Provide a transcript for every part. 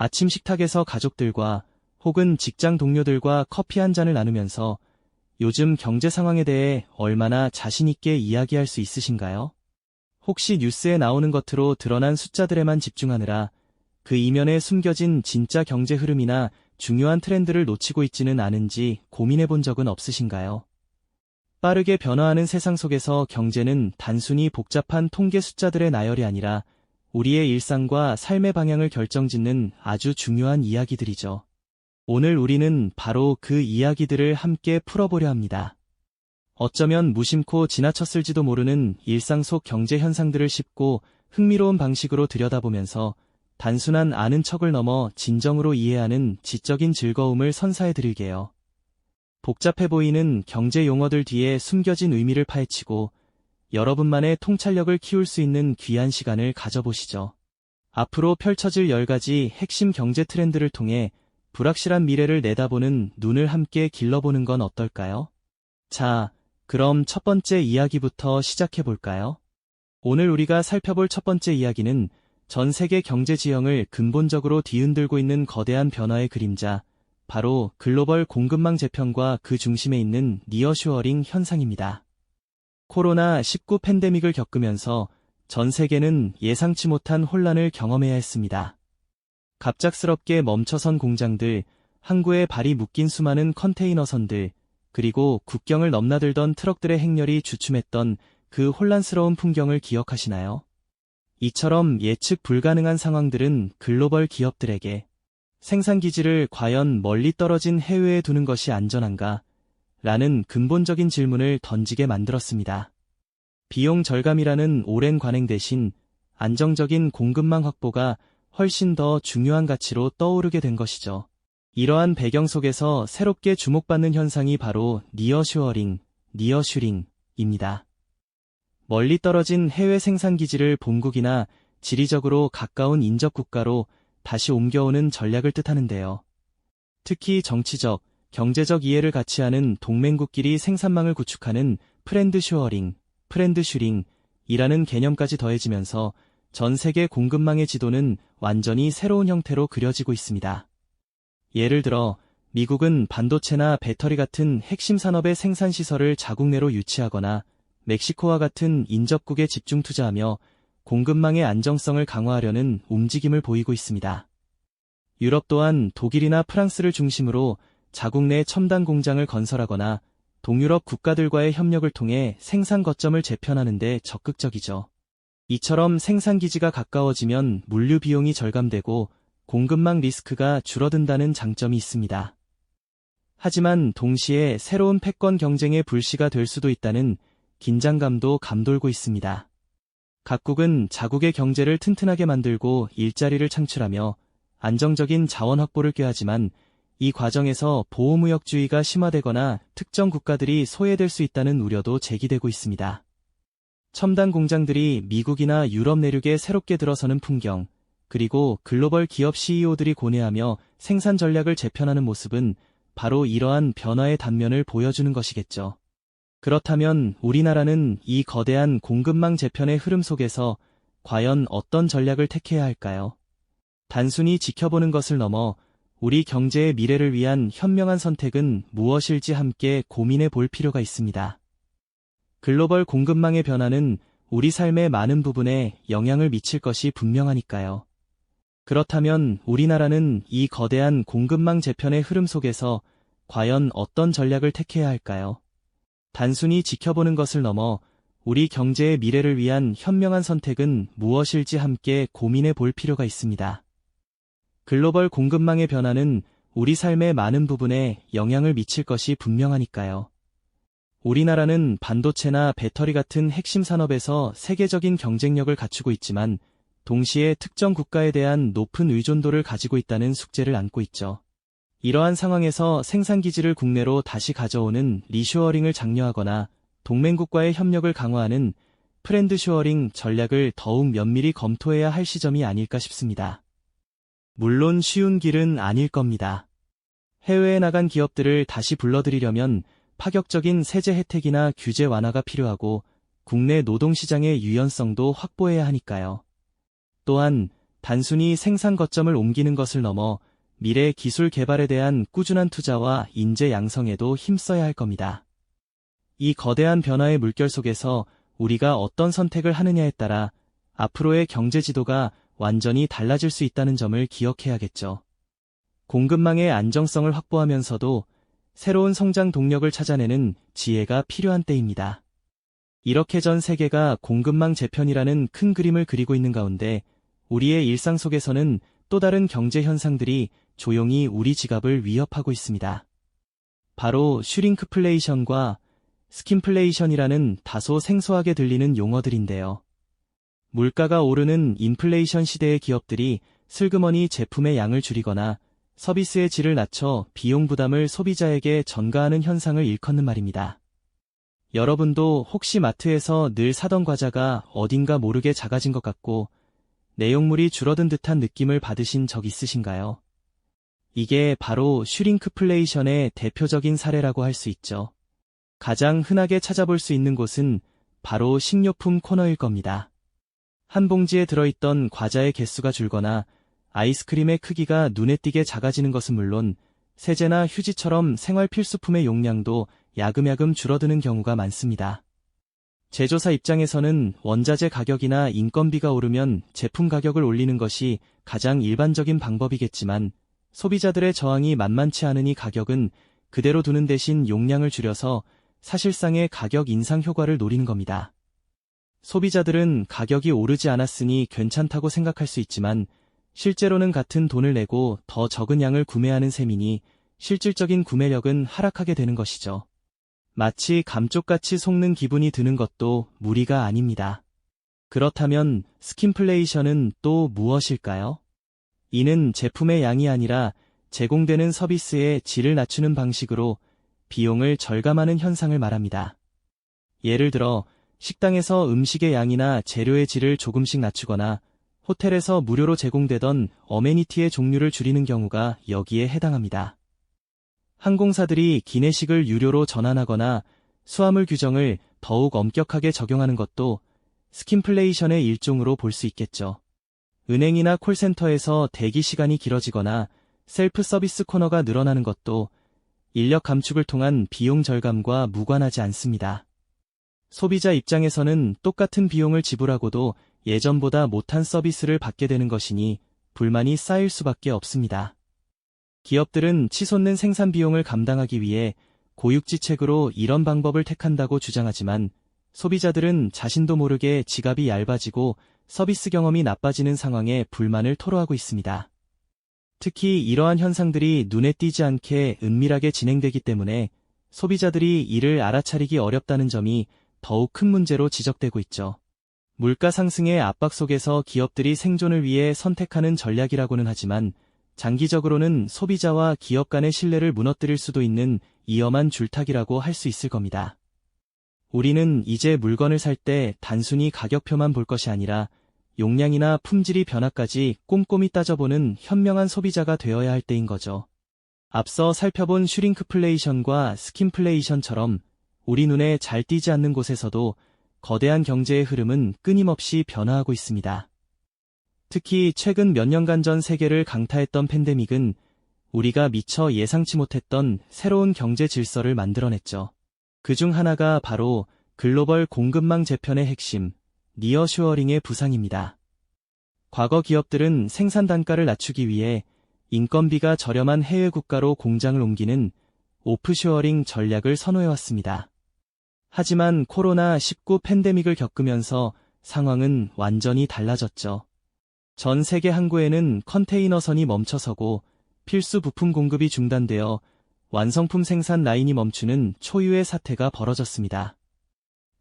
아침 식탁에서 가족들과 혹은 직장 동료들과 커피 한 잔을 나누면서 요즘 경제 상황에 대해 얼마나 자신 있게 이야기할 수 있으신가요? 혹시 뉴스에 나오는 겉으로 드러난 숫자들에만 집중하느라 그 이면에 숨겨진 진짜 경제 흐름이나 중요한 트렌드를 놓치고 있지는 않은지 고민해 본 적은 없으신가요? 빠르게 변화하는 세상 속에서 경제는 단순히 복잡한 통계 숫자들의 나열이 아니라 우리의 일상과 삶의 방향을 결정짓는 아주 중요한 이야기들이죠. 오늘 우리는 바로 그 이야기들을 함께 풀어보려 합니다. 어쩌면 무심코 지나쳤을지도 모르는 일상 속 경제 현상들을 쉽고 흥미로운 방식으로 들여다보면서 단순한 아는 척을 넘어 진정으로 이해하는 지적인 즐거움을 선사해드릴게요. 복잡해 보이는 경제 용어들 뒤에 숨겨진 의미를 파헤치고 여러분만의 통찰력을 키울 수 있는 귀한 시간을 가져보시죠. 앞으로 펼쳐질 10가지 핵심 경제 트렌드를 통해 불확실한 미래를 내다보는 눈을 함께 길러보는 건 어떨까요? 자, 그럼 첫 번째 이야기부터 시작해볼까요? 오늘 우리가 살펴볼 첫 번째 이야기는 전 세계 경제 지형을 근본적으로 뒤흔들고 있는 거대한 변화의 그림자, 바로 글로벌 공급망 재편과 그 중심에 있는 니어쇼어링 현상입니다. 코로나19 팬데믹을 겪으면서 전 세계는 예상치 못한 혼란을 경험해야 했습니다. 갑작스럽게 멈춰선 공장들, 항구에 발이 묶인 수많은 컨테이너선들, 그리고 국경을 넘나들던 트럭들의 행렬이 주춤했던 그 혼란스러운 풍경을 기억하시나요? 이처럼 예측 불가능한 상황들은 글로벌 기업들에게 생산기지를 과연 멀리 떨어진 해외에 두는 것이 안전한가? 라는 근본적인 질문을 던지게 만들었습니다. 비용 절감이라는 오랜 관행 대신 안정적인 공급망 확보가 훨씬 더 중요한 가치로 떠오르게 된 것이죠. 이러한 배경 속에서 새롭게 주목받는 현상이 바로 니어쇼어링, 니어슈링입니다. 멀리 떨어진 해외 생산기지를 본국이나 지리적으로 가까운 인접 국가로 다시 옮겨오는 전략을 뜻하는데요. 특히 정치적, 경제적 이해를 같이 하는 동맹국끼리 생산망을 구축하는 프렌드쇼어링, 프렌드슈링이라는 개념까지 더해지면서 전 세계 공급망의 지도는 완전히 새로운 형태로 그려지고 있습니다. 예를 들어 미국은 반도체나 배터리 같은 핵심 산업의 생산시설을 자국 내로 유치하거나 멕시코와 같은 인접국에 집중 투자하며 공급망의 안정성을 강화하려는 움직임을 보이고 있습니다. 유럽 또한 독일이나 프랑스를 중심으로 자국 내 첨단 공장을 건설하거나 동유럽 국가들과의 협력을 통해 생산 거점을 재편하는 데 적극적이죠. 이처럼 생산기지가 가까워지면 물류 비용이 절감되고 공급망 리스크가 줄어든다는 장점이 있습니다. 하지만 동시에 새로운 패권 경쟁의 불씨가 될 수도 있다는 긴장감도 감돌고 있습니다. 각국은 자국의 경제를 튼튼하게 만들고 일자리를 창출하며 안정적인 자원 확보를 꾀하지만 이 과정에서 보호무역주의가 심화되거나 특정 국가들이 소외될 수 있다는 우려도 제기되고 있습니다. 첨단 공장들이 미국이나 유럽 내륙에 새롭게 들어서는 풍경, 그리고 글로벌 기업 CEO들이 고뇌하며 생산 전략을 재편하는 모습은 바로 이러한 변화의 단면을 보여주는 것이겠죠. 그렇다면 우리나라는 이 거대한 공급망 재편의 흐름 속에서 과연 어떤 전략을 택해야 할까요? 단순히 지켜보는 것을 넘어 우리 경제의 미래를 위한 현명한 선택은 무엇일지 함께 고민해 볼 필요가 있습니다. 글로벌 공급망의 변화는 우리 삶의 많은 부분에 영향을 미칠 것이 분명하니까요. 그렇다면 우리나라는 이 거대한 공급망 재편의 흐름 속에서 과연 어떤 전략을 택해야 할까요? 단순히 지켜보는 것을 넘어 우리 경제의 미래를 위한 현명한 선택은 무엇일지 함께 고민해 볼 필요가 있습니다. 글로벌 공급망의 변화는 우리 삶의 많은 부분에 영향을 미칠 것이 분명하니까요. 우리나라는 반도체나 배터리 같은 핵심 산업에서 세계적인 경쟁력을 갖추고 있지만 동시에 특정 국가에 대한 높은 의존도를 가지고 있다는 숙제를 안고 있죠. 이러한 상황에서 생산기지를 국내로 다시 가져오는 리쇼어링을 장려하거나 동맹국과의 협력을 강화하는 프렌드쇼어링 전략을 더욱 면밀히 검토해야 할 시점이 아닐까 싶습니다. 물론 쉬운 길은 아닐 겁니다. 해외에 나간 기업들을 다시 불러들이려면 파격적인 세제 혜택이나 규제 완화가 필요하고 국내 노동시장의 유연성도 확보해야 하니까요. 또한 단순히 생산 거점을 옮기는 것을 넘어 미래 기술 개발에 대한 꾸준한 투자와 인재 양성에도 힘써야 할 겁니다. 이 거대한 변화의 물결 속에서 우리가 어떤 선택을 하느냐에 따라 앞으로의 경제 지도가 완전히 달라질 수 있다는 점을 기억해야겠죠. 공급망의 안정성을 확보하면서도 새로운 성장 동력을 찾아내는 지혜가 필요한 때입니다. 이렇게 전 세계가 공급망 재편이라는 큰 그림을 그리고 있는 가운데 우리의 일상 속에서는 또 다른 경제 현상들이 조용히 우리 지갑을 위협하고 있습니다. 바로 슈링크플레이션과 스킨플레이션이라는 다소 생소하게 들리는 용어들인데요. 물가가 오르는 인플레이션 시대의 기업들이 슬그머니 제품의 양을 줄이거나 서비스의 질을 낮춰 비용 부담을 소비자에게 전가하는 현상을 일컫는 말입니다. 여러분도 혹시 마트에서 늘 사던 과자가 어딘가 모르게 작아진 것 같고 내용물이 줄어든 듯한 느낌을 받으신 적 있으신가요? 이게 바로 슈링크플레이션의 대표적인 사례라고 할 수 있죠. 가장 흔하게 찾아볼 수 있는 곳은 바로 식료품 코너일 겁니다. 한 봉지에 들어있던 과자의 개수가 줄거나 아이스크림의 크기가 눈에 띄게 작아지는 것은 물론 세제나 휴지처럼 생활 필수품의 용량도 야금야금 줄어드는 경우가 많습니다. 제조사 입장에서는 원자재 가격이나 인건비가 오르면 제품 가격을 올리는 것이 가장 일반적인 방법이겠지만 소비자들의 저항이 만만치 않으니 가격은 그대로 두는 대신 용량을 줄여서 사실상의 가격 인상 효과를 노리는 겁니다. 소비자들은 가격이 오르지 않았으니 괜찮다고 생각할 수 있지만 실제로는 같은 돈을 내고 더 적은 양을 구매하는 셈이니 실질적인 구매력은 하락하게 되는 것이죠. 마치 감쪽같이 속는 기분이 드는 것도 무리가 아닙니다. 그렇다면 스킨플레이션은 또 무엇일까요? 이는 제품의 양이 아니라 제공되는 서비스의 질을 낮추는 방식으로 비용을 절감하는 현상을 말합니다. 예를 들어 식당에서 음식의 양이나 재료의 질을 조금씩 낮추거나 호텔에서 무료로 제공되던 어메니티의 종류를 줄이는 경우가 여기에 해당합니다. 항공사들이 기내식을 유료로 전환하거나 수화물 규정을 더욱 엄격하게 적용하는 것도 스킨플레이션의 일종으로 볼 수 있겠죠. 은행이나 콜센터에서 대기 시간이 길어지거나 셀프 서비스 코너가 늘어나는 것도 인력 감축을 통한 비용 절감과 무관하지 않습니다. 소비자 입장에서는 똑같은 비용을 지불하고도 예전보다 못한 서비스를 받게 되는 것이니 불만이 쌓일 수밖에 없습니다. 기업들은 치솟는 생산 비용을 감당하기 위해 고육지책으로 이런 방법을 택한다고 주장하지만 소비자들은 자신도 모르게 지갑이 얇아지고 서비스 경험이 나빠지는 상황에 불만을 토로하고 있습니다. 특히 이러한 현상들이 눈에 띄지 않게 은밀하게 진행되기 때문에 소비자들이 이를 알아차리기 어렵다는 점이 더욱 큰 문제로 지적되고 있죠. 물가 상승의 압박 속에서 기업들이 생존을 위해 선택하는 전략이라고는 하지만 장기적으로는 소비자와 기업 간의 신뢰를 무너뜨릴 수도 있는 위험한 줄타기라고 할 수 있을 겁니다. 우리는 이제 물건을 살 때 단순히 가격표만 볼 것이 아니라 용량이나 품질이 변화까지 꼼꼼히 따져보는 현명한 소비자가 되어야 할 때인 거죠. 앞서 살펴본 슈링크플레이션과 스킨플레이션처럼 우리 눈에 잘 띄지 않는 곳에서도 거대한 경제의 흐름은 끊임없이 변화하고 있습니다. 특히 최근 몇 년간 전 세계를 강타했던 팬데믹은 우리가 미처 예상치 못했던 새로운 경제 질서를 만들어냈죠. 그중 하나가 바로 글로벌 공급망 재편의 핵심, 니어쇼어링의 부상입니다. 과거 기업들은 생산 단가를 낮추기 위해 인건비가 저렴한 해외 국가로 공장을 옮기는 오프쇼어링 전략을 선호해왔습니다. 하지만 코로나19 팬데믹을 겪으면서 상황은 완전히 달라졌죠. 전 세계 항구에는 컨테이너선이 멈춰서고 필수 부품 공급이 중단되어 완성품 생산 라인이 멈추는 초유의 사태가 벌어졌습니다.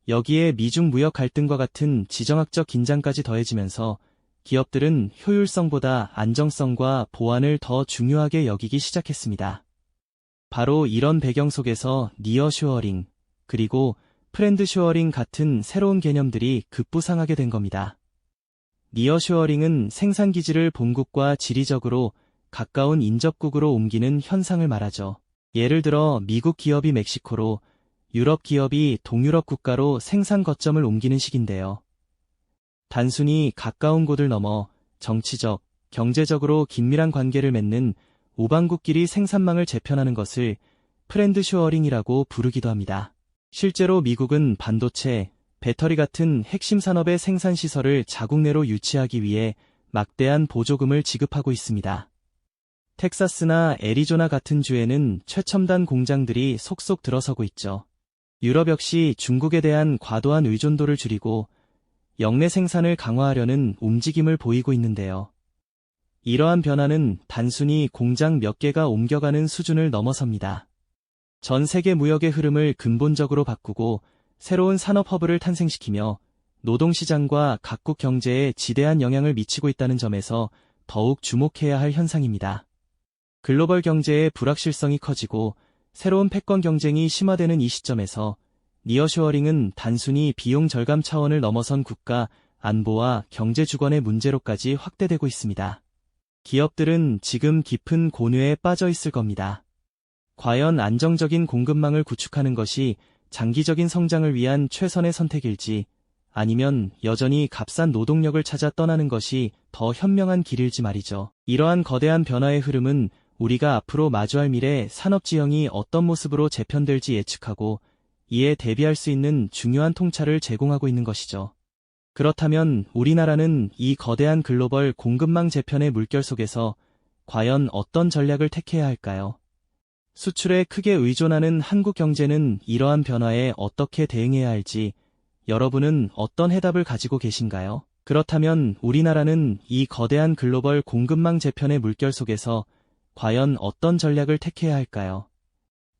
여기에 미중 무역 갈등과 같은 지정학적 긴장까지 더해지면서 기업들은 효율성보다 안정성과 보안을 더 중요하게 여기기 시작했습니다. 바로 이런 배경 속에서 니어쇼어링, 그리고 프렌드쇼어링 같은 새로운 개념들이 급부상하게 된 겁니다. 니어쇼어링은 생산기지를 본국과 지리적으로 가까운 인접국으로 옮기는 현상을 말하죠. 예를 들어 미국 기업이 멕시코로, 유럽 기업이 동유럽 국가로 생산 거점을 옮기는 식인데요. 단순히 가까운 곳을 넘어 정치적, 경제적으로 긴밀한 관계를 맺는 우방국끼리 생산망을 재편하는 것을 프렌드쇼어링이라고 부르기도 합니다. 실제로 미국은 반도체, 배터리 같은 핵심 산업의 생산 시설을 자국 내로 유치하기 위해 막대한 보조금을 지급하고 있습니다. 텍사스나 애리조나 같은 주에는 최첨단 공장들이 속속 들어서고 있죠. 유럽 역시 중국에 대한 과도한 의존도를 줄이고 역내 생산을 강화하려는 움직임을 보이고 있는데요. 이러한 변화는 단순히 공장 몇 개가 옮겨가는 수준을 넘어섭니다. 전 세계 무역의 흐름을 근본적으로 바꾸고 새로운 산업 허브를 탄생시키며 노동시장과 각국 경제에 지대한 영향을 미치고 있다는 점에서 더욱 주목해야 할 현상입니다. 글로벌 경제의 불확실성이 커지고 새로운 패권 경쟁이 심화되는 이 시점에서 니어쇼어링은 단순히 비용 절감 차원을 넘어선 국가, 안보와 경제 주권의 문제로까지 확대되고 있습니다. 기업들은 지금 깊은 고뇌에 빠져 있을 겁니다. 과연 안정적인 공급망을 구축하는 것이 장기적인 성장을 위한 최선의 선택일지, 아니면 여전히 값싼 노동력을 찾아 떠나는 것이 더 현명한 길일지 말이죠. 이러한 거대한 변화의 흐름은 우리가 앞으로 마주할 미래 산업 지형이 어떤 모습으로 재편될지 예측하고 이에 대비할 수 있는 중요한 통찰을 제공하고 있는 것이죠. 그렇다면 우리나라는 이 거대한 글로벌 공급망 재편의 물결 속에서 과연 어떤 전략을 택해야 할까요? 수출에 크게 의존하는 한국 경제는 이러한 변화에 어떻게 대응해야 할지 여러분은 어떤 해답을 가지고 계신가요? 그렇다면 우리나라는 이 거대한 글로벌 공급망 재편의 물결 속에서 과연 어떤 전략을 택해야 할까요?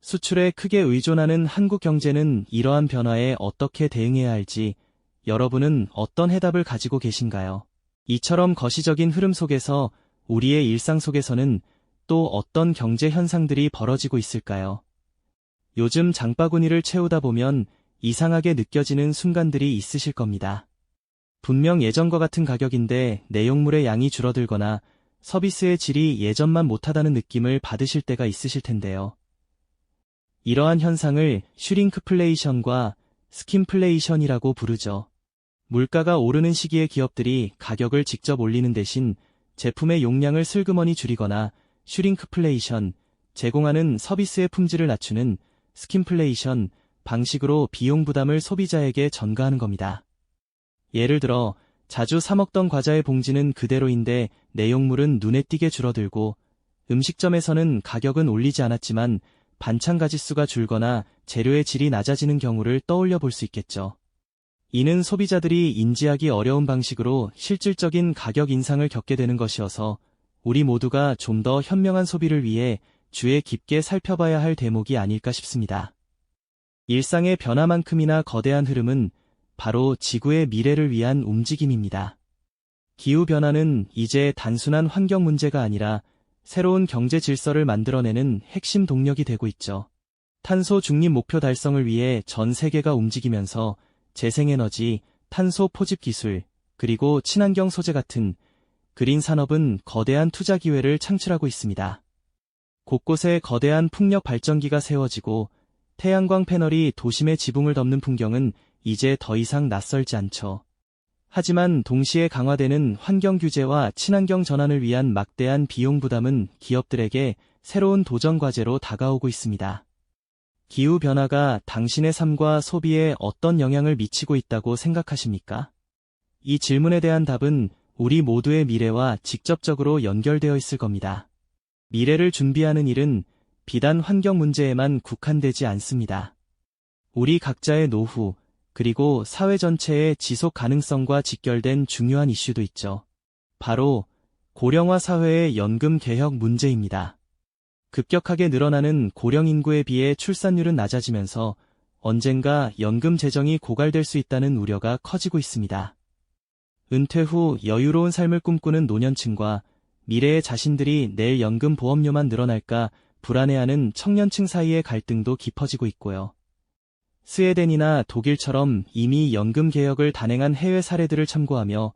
수출에 크게 의존하는 한국 경제는 이러한 변화에 어떻게 대응해야 할지 여러분은 어떤 해답을 가지고 계신가요? 이처럼 거시적인 흐름 속에서 우리의 일상 속에서는 또 어떤 경제 현상들이 벌어지고 있을까요? 요즘 장바구니를 채우다 보면 이상하게 느껴지는 순간들이 있으실 겁니다. 분명 예전과 같은 가격인데 내용물의 양이 줄어들거나 서비스의 질이 예전만 못하다는 느낌을 받으실 때가 있으실 텐데요. 이러한 현상을 슈링크플레이션과 스킨플레이션이라고 부르죠. 물가가 오르는 시기에 기업들이 가격을 직접 올리는 대신 제품의 용량을 슬그머니 줄이거나 슈링크플레이션, 제공하는 서비스의 품질을 낮추는 스킨플레이션 방식으로 비용 부담을 소비자에게 전가하는 겁니다. 예를 들어 자주 사 먹던 과자의 봉지는 그대로인데 내용물은 눈에 띄게 줄어들고 음식점에서는 가격은 올리지 않았지만 반찬 가짓수가 줄거나 재료의 질이 낮아지는 경우를 떠올려 볼 수 있겠죠. 이는 소비자들이 인지하기 어려운 방식으로 실질적인 가격 인상을 겪게 되는 것이어서 우리 모두가 좀 더 현명한 소비를 위해 주의 깊게 살펴봐야 할 대목이 아닐까 싶습니다. 일상의 변화만큼이나 거대한 흐름은 바로 지구의 미래를 위한 움직임입니다. 기후변화는 이제 단순한 환경 문제가 아니라 새로운 경제 질서를 만들어내는 핵심 동력이 되고 있죠. 탄소 중립 목표 달성을 위해 전 세계가 움직이면서 재생에너지, 탄소 포집 기술, 그리고 친환경 소재 같은 그린 산업은 거대한 투자 기회를 창출하고 있습니다. 곳곳에 거대한 풍력 발전기가 세워지고 태양광 패널이 도심의 지붕을 덮는 풍경은 이제 더 이상 낯설지 않죠. 하지만 동시에 강화되는 환경 규제와 친환경 전환을 위한 막대한 비용 부담은 기업들에게 새로운 도전 과제로 다가오고 있습니다. 기후변화가 당신의 삶과 소비에 어떤 영향을 미치고 있다고 생각하십니까? 이 질문에 대한 답은 우리 모두의 미래와 직접적으로 연결되어 있을 겁니다. 미래를 준비하는 일은 비단 환경 문제에만 국한되지 않습니다. 우리 각자의 노후, 그리고 사회 전체의 지속 가능성과 직결된 중요한 이슈도 있죠. 바로 고령화 사회의 연금 개혁 문제입니다. 급격하게 늘어나는 고령 인구에 비해 출산율은 낮아지면서 언젠가 연금 재정이 고갈될 수 있다는 우려가 커지고 있습니다. 은퇴 후 여유로운 삶을 꿈꾸는 노년층과 미래의 자신들이 내일 연금 보험료만 늘어날까 불안해하는 청년층 사이의 갈등도 깊어지고 있고요. 스웨덴이나 독일처럼 이미 연금 개혁을 단행한 해외 사례들을 참고하며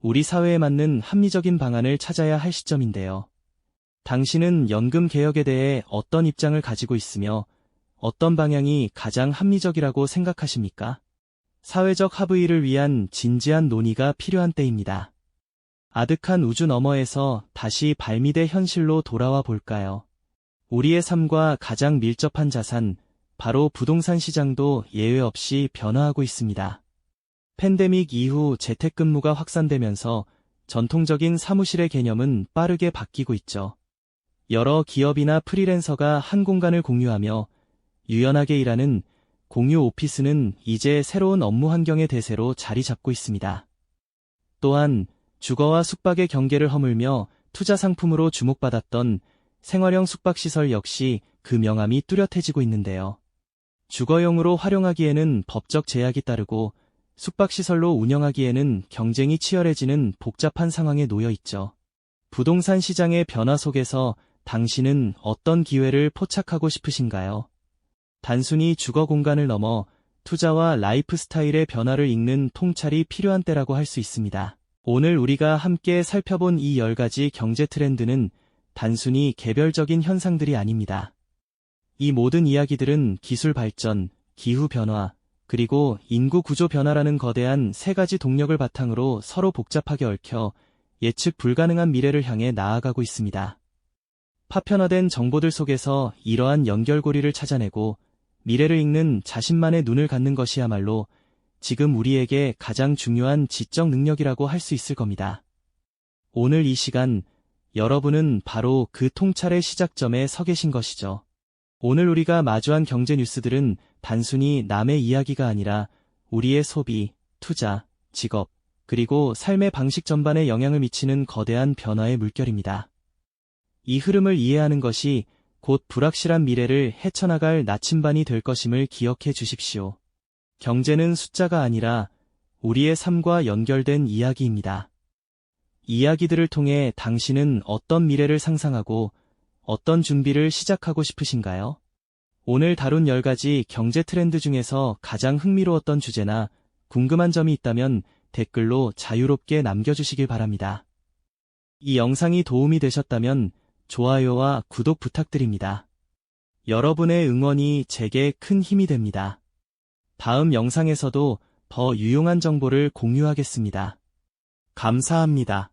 우리 사회에 맞는 합리적인 방안을 찾아야 할 시점인데요. 당신은 연금 개혁에 대해 어떤 입장을 가지고 있으며 어떤 방향이 가장 합리적이라고 생각하십니까? 사회적 합의를 위한 진지한 논의가 필요한 때입니다. 아득한 우주 너머에서 다시 발미대 현실로 돌아와 볼까요? 우리의 삶과 가장 밀접한 자산, 바로 부동산 시장도 예외 없이 변화하고 있습니다. 팬데믹 이후 재택근무가 확산되면서 전통적인 사무실의 개념은 빠르게 바뀌고 있죠. 여러 기업이나 프리랜서가 한 공간을 공유하며 유연하게 일하는 공유 오피스는 이제 새로운 업무 환경의 대세로 자리 잡고 있습니다. 또한 주거와 숙박의 경계를 허물며 투자 상품으로 주목받았던 생활형 숙박시설 역시 그 명암이 뚜렷해지고 있는데요. 주거용으로 활용하기에는 법적 제약이 따르고 숙박시설로 운영하기에는 경쟁이 치열해지는 복잡한 상황에 놓여 있죠. 부동산 시장의 변화 속에서 당신은 어떤 기회를 포착하고 싶으신가요? 단순히 주거 공간을 넘어 투자와 라이프 스타일의 변화를 읽는 통찰이 필요한 때라고 할 수 있습니다. 오늘 우리가 함께 살펴본 이 10가지 경제 트렌드는 단순히 개별적인 현상들이 아닙니다. 이 모든 이야기들은 기술 발전, 기후 변화, 그리고 인구 구조 변화라는 거대한 3가지 동력을 바탕으로 서로 복잡하게 얽혀 예측 불가능한 미래를 향해 나아가고 있습니다. 파편화된 정보들 속에서 이러한 연결고리를 찾아내고 미래를 읽는 자신만의 눈을 갖는 것이야말로 지금 우리에게 가장 중요한 지적 능력이라고 할 수 있을 겁니다. 오늘 이 시간, 여러분은 바로 그 통찰의 시작점에 서 계신 것이죠. 오늘 우리가 마주한 경제 뉴스들은 단순히 남의 이야기가 아니라 우리의 소비, 투자, 직업, 그리고 삶의 방식 전반에 영향을 미치는 거대한 변화의 물결입니다. 이 흐름을 이해하는 것이 곧 불확실한 미래를 헤쳐나갈 나침반이 될 것임을 기억해 주십시오. 경제는 숫자가 아니라 우리의 삶과 연결된 이야기입니다. 이야기들을 통해 당신은 어떤 미래를 상상하고 어떤 준비를 시작하고 싶으신가요? 오늘 다룬 10가지 경제 트렌드 중에서 가장 흥미로웠던 주제나 궁금한 점이 있다면 댓글로 자유롭게 남겨주시길 바랍니다. 이 영상이 도움이 되셨다면 좋아요와 구독 부탁드립니다. 여러분의 응원이 제게 큰 힘이 됩니다. 다음 영상에서도 더 유용한 정보를 공유하겠습니다. 감사합니다.